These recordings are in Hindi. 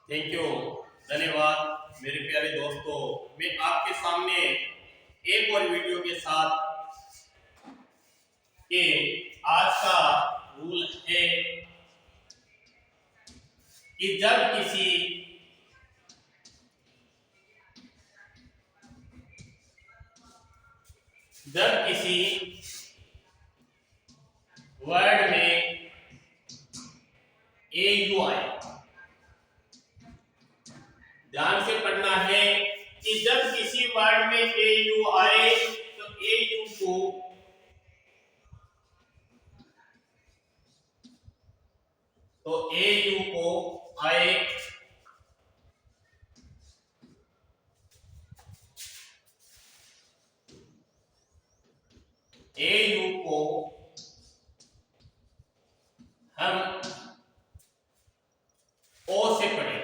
Thank you. धन्यवाद मेरे प्यारे दोस्तों। मैं आपके सामने एक और वीडियो के साथ के आज का रूल है कि जब किसी वर्ड में ए यू आए, ध्यान से पढ़ना है कि जब किसी वर्ड में ए यू आए तो ए यू को आए ए यू को हम ओ से पढ़ें।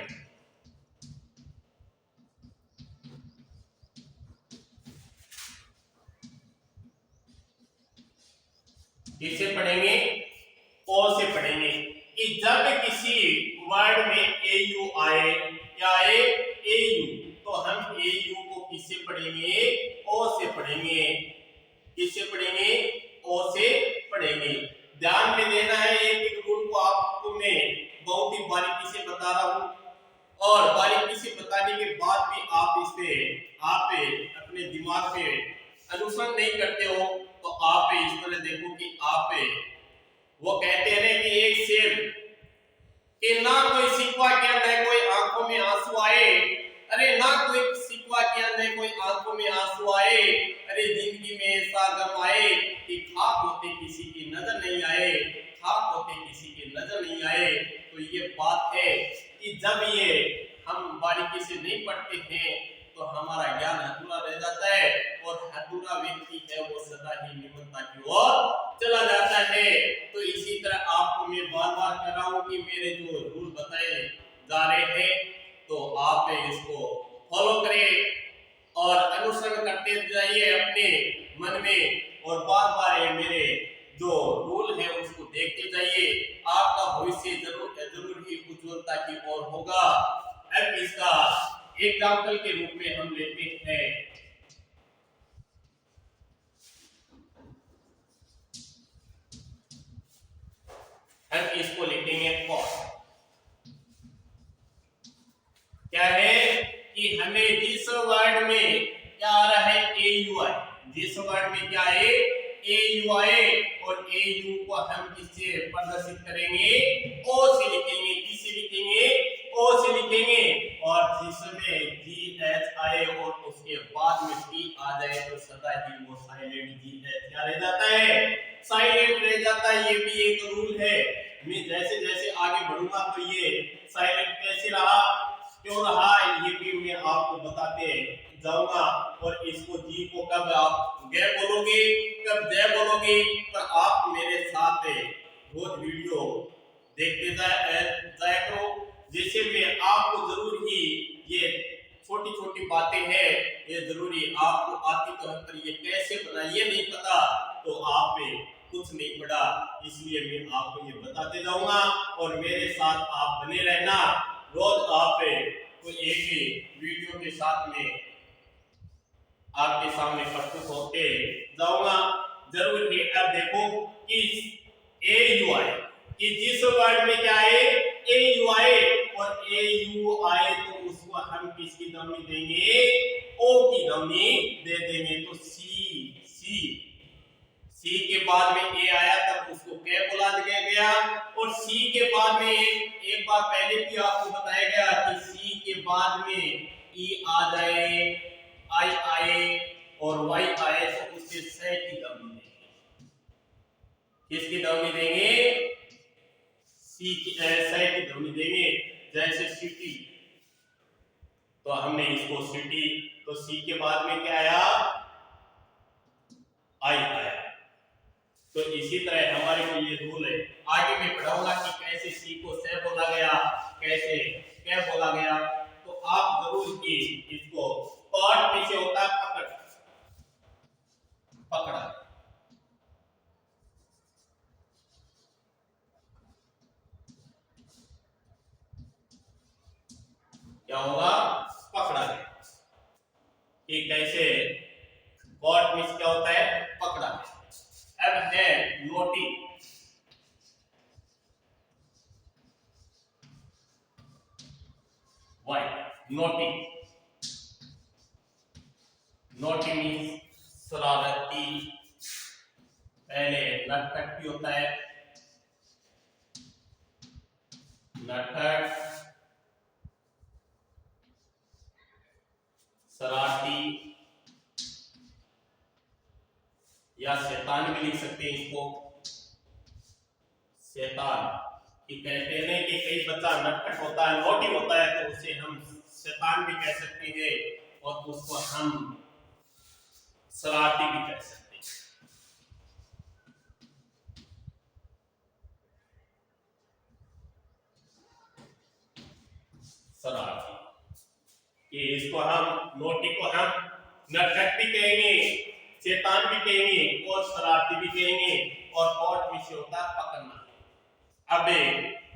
किसे पढ़ेंगे? ओ से पढ़ेंगे कि जब किसी वर्ड में ए यू आए, क्या आए? ए यू, तो हम ए यू को किससे पढ़ेंगे? ओ से पढ़ेंगे। किससे पढ़ेंगे? ओ से पढ़ेंगे। ध्यान में देना है, एक एक रूल को आपको मैं बहुत ही बारीकी से बता रहा हूं और बारीकी से बताने के बाद भी आप अपने दिमाग पे अनुसरण नहीं करते हो तो आप इस तरह देखो कि वो कहते हैं कि एक शेर कि ना कोई सिकवा किया न कोई आंखों में आंसू आए। अरे ना कोई सिकवा किया न कोई आंखों में आंसू आए। अरे जिंदगी में ऐसा गम आए कि खाक होते किसी की नजर नहीं आए। खाक होते किसी की नजर नहीं आए। तो ये बात है कि जब ये हम बारीकी से नहीं पढ़ते हैं तो हमारा ज्ञान अधूरा रह जाता है और अधूरा व्यक्ति है वो सदा ही निमरता की ओर चला जाता है। तो इसी तरह आपको मैं बार बार कह रहा हूं कि मेरे जो रूल बताए जा रहे हैं तो आप इसको फॉलो करें और अनुसरण करते जाइए अपने मन में और बार बार मेरे जो रूल है उसको देखते जाइए। आपका भविष्य जरूर ही उज्ज्वलता की ओर होगा। अब इसका एग्जाम्पल के रूप में हम लेते हैं। हम इसको लिखेंगे फॉर। क्या है कि हमें जिस वर्ड में क्या आ रहा है? ए यू आई। जिस वर्ड में क्या है? ए यू आई और ए यू को हम किससे प्रदर्शित करेंगे? ओ से लिखेंगे। किससे लिखेंगे? ओ से लिखेंगे। और जिसमें जी एच आए और उसके बाद में टी आ जाए तो सदा ही वो साइलेंट जी एच क्या रह जाता है? साइलेंट रह जाता है। ये भी एक रूल है। मैं जैसे जैसे आगे बढ़ूंगा तो ये साइलेंट कैसे रहा, क्यों रहा, ये भी मैं आपको बताते जाऊंगा। और इसको जी को कब आप गै बोलोगे, कब जय बोलोगे, पर आप मेरे साथ रोज वीडियो देखते जाया करो। जैसे मैं आपको जरूर ही ये छोटी छोटी बातें हैं ये जरूरी आपको आती तो है, पर ये कैसे बना ये नहीं पता तो आप कुछ नहीं पड़ा। इसलिए मैं आपको ये बताते जाऊंगा और मेरे साथ आप बने रहना। रोज आप कोई एक वीडियो के साथ में आपके सामने प्रस्तुत होते जाऊंगा जरूर ही। अब देखो कि ए यू आए कि जिस वर्ड में क्या है? ए यू आए और ए यू आए तो उसको हम किसकी ध्वनि देंगे? ओ की ध्वनि दे देंगे। तो सी सी सी के बाद में ए आया तब उसको क्या बोला गया? और सी के बाद में एक बार पहले भी आपको बताया गया कि सी के बाद में ई आ जाए, आई आए और वाई आए तो उससे से की ध्वनि देंगे। किसकी ध्वनि देंगे? सी की से की ध्वनि देंगे। जैसे सिटी, तो हमने इसको सिटी, तो सी के बाद में क्या आया? आई आया। तो इसी तरह हमारे को ये रूल है। आगे मैं पढ़ाऊंगा कि कैसे सी को से बोला गया, कैसे क्या बोला गया। तो आप जरूर की इसको पार्ट में से होता है पकड़, पकड़ा। क्या होगा, पकड़ा गया। कि कैसे गॉट मीन्स क्या होता है, पकड़ा गया। अब है naughty. Why naughty, naughty means शरारती। पहले नटखट भी होता है, नटखट, शरारती या शैतान भी लिख सकते हैं इसको, शैतान। कि कहते हैं कि कई बच्चा नटखट होता है, नोटी होता है, तो उसे हम शैतान भी कह सकते हैं और उसको हम शरारती भी कह सकते हैं। शरारती, कि इसको हम, नोटी को हम नटखट भी कहेंगे, शैतान भी कहेंगे और शरारती भी कहेंगे। और कॉट विषय होता है पकड़ना। अब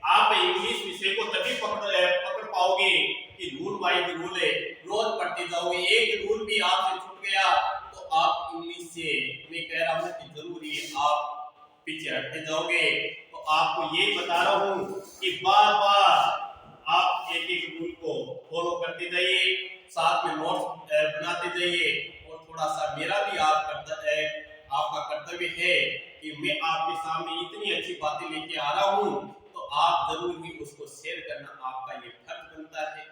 आप इंग्लिश विषय को तभी पकड़ पाओगे कि रूल वाइज रूल है, रोज पढ़ते जाओगे। एक रूल भी आपसे छूट गया तो आप इंग्लिश से, मैं कह रहा हूं कि जरूरी आप पीछे हटते जाओगे। तो आपको ये बता रहा हूं कि बार बार आप एक एक रूल को फॉलो करते जाइए, साथ में नोट्स बनाते जाइए। और थोड़ा सा मेरा भी आपका कर्तव्य है कि मैं आपके सामने इतनी अच्छी बातें लेके आ रहा हूं, तो आप जरूर ही उसको शेयर करना आपका ये फर्ज बनता है।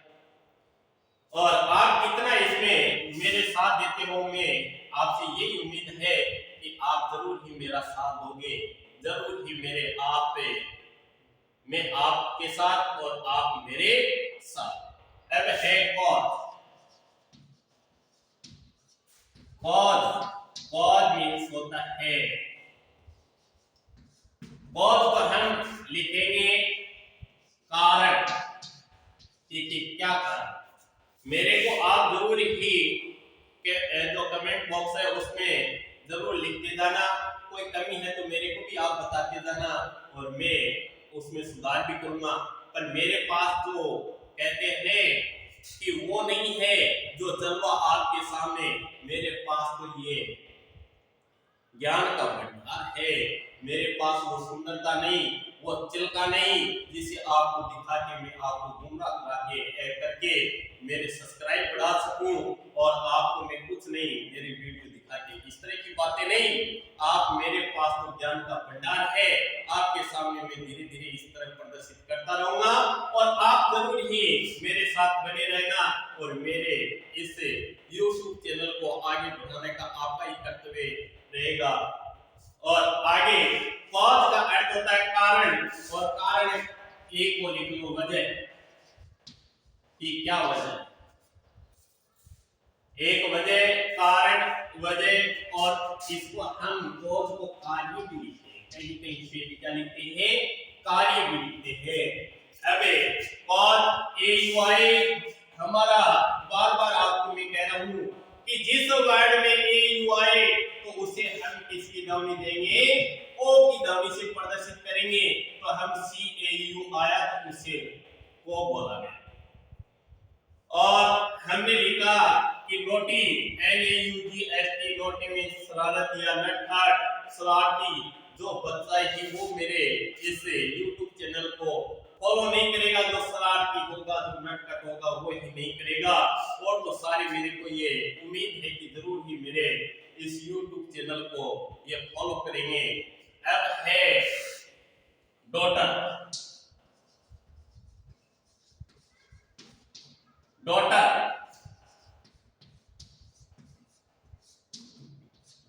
और आप कितना इसमें मेरे साथ देते होंगे, आपसे यही उम्मीद है कि आप जरूर ही मेरा साथ दोगे, जरूर ही मैं आपके साथ और आप मेरे साथ। अब है कॉज। कॉज मीन्स होता है, कॉज को हम लिखेंगे कारण। कि क्या कारण, मेरे को आप जरूर ही जो कमेंट बॉक्स है उसमें जरूर लिखते जाना। कोई कमी है तो मेरे को भी आप बताते जाना और मैं उसमें सुधार भी करूंगा। पर मेरे पास जो कहते हैं कि वो नहीं है जो जलवा आपके सामने, मेरे पास तो ये ज्ञान का भंडार है। मेरे पास वो सुंदरता नहीं, वो चिल्का नहीं जिसे आपको दिखा के मैं आपको गुमराह करके मेरे सब्सक्राइब बढ़ा सकूं। और आपको मैं कुछ नहीं, मेरी वीडियो दिखा के इस तरह की बातें नहीं। आप, मेरे पास तो ज्ञान का भंडार है, आपके सामने मैं धीरे धीरे इस तरह प्रदर्शित करता रहूंगा। और आप जरूर ही मेरे साथ बने रहना और मेरे इस YouTube चैनल को आगे बढ़ाने का आपका ही कर्तव्य रहेगा। और आगे कॉज का अर्थ होता है कारण, और कारण एक को लिख लो वजह। कि क्या वजह, एक वजह, कारण, वजह। और इसको हम कॉज को कार्य भी लिखते हैं, कहीं कहीं से भी क्या लिखते हैं, कार्य भी लिखते हैं। अब कॉज AUI हमारा, बार बार आपको मैं कह रहा हूं कि जिस वर्ड में AUI तो उसे हम किसकी ध्वनि देंगे, ओ की ध्वनि से प्रदर्शित करेंगे। तो हम CAU आया तो उसे को बोला गया। और हमने लिखा कि नोटी, NAUGST, नोटी में शरारत या नटखट, शरारती। जो बच्चा है वो मेरे इस YouTube चैनल को फॉलो नहीं करेगा, जो शरारती होगा, जो नटखट होगा, वो ही नहीं करेगा। और तो सारे मेरे को ये उम्मीद है कि जरूर ही मेरे इस YouTube चैनल को ये फॉलो करेंगे। अब है डॉटर। डॉटर,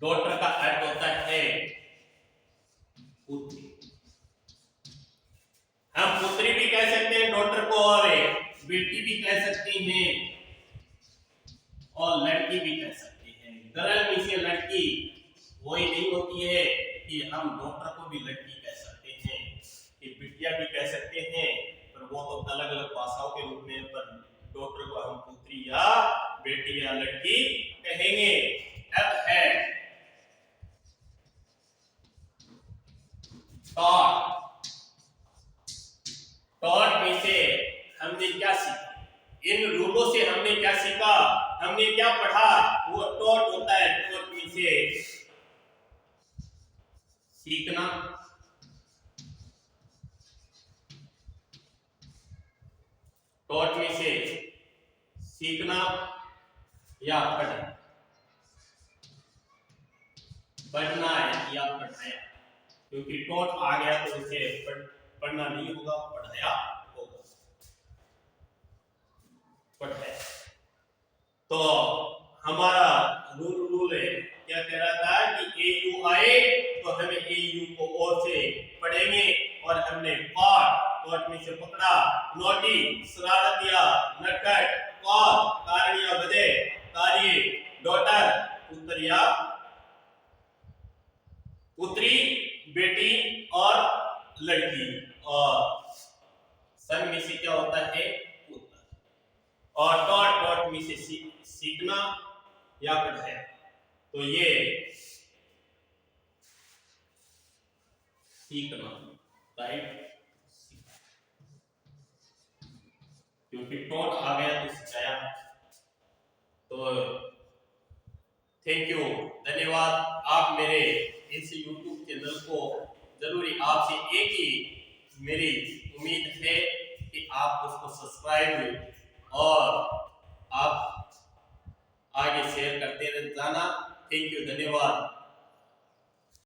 डॉटर का अर्थ होता है पुत्री। हम पुत्री भी कह सकते हैं डॉटर को, और बेटी भी कह सकते हैं, और लड़की भी कह सकते हैं। गर्ल में से लड़की वही नहीं होती है कि हम डॉटर को भी लड़की कह सकते हैं, कि बिटिया भी कह सकते हैं, पर वो तो अलग अलग भाषाओं के रूप में। पर डॉटर को हम पुत्री या बेटी या लड़की कहेंगे। अब है टॉट। टॉट में से हमने क्या सीखा, इन रूलों से हमने क्या सीखा, हमने क्या पढ़ा, वो टॉट होता है। टॉट में से सीखना, टॉट में से सीखना या पढ़ना, पढ़ना है या पढ़ाया, क्योंकि टॉट आ गया तो उसे पढ़ना नहीं होगा, पढ़ाया होगा, पढ़ाया। तो हमारा रूल है, क्या कह रहा था कि ए यू आए तो हमें ए यू को और से पढ़ेंगे, और हमने पाठ में से पकड़ा, नोटी शरारतिया, नटखट, कॉल कारणिया बदे, कार्य डॉटर उत्तरिया पुत्री बेटी और लड़की, और सन में से क्या होता है पुत्र, और डॉट में से सीखना या पढ़ाया। तो ये सीखना, राइट, क्योंकि टॉट आ गया तो सिखाया। तो थैंक यू, धन्यवाद। आप मेरे इस YouTube चैनल को जरूरी, आपसे एक ही मेरी उम्मीद है कि आप उसको सब्सक्राइब और आप आगे शेयर करते रहना। थैंक यू, धन्यवाद।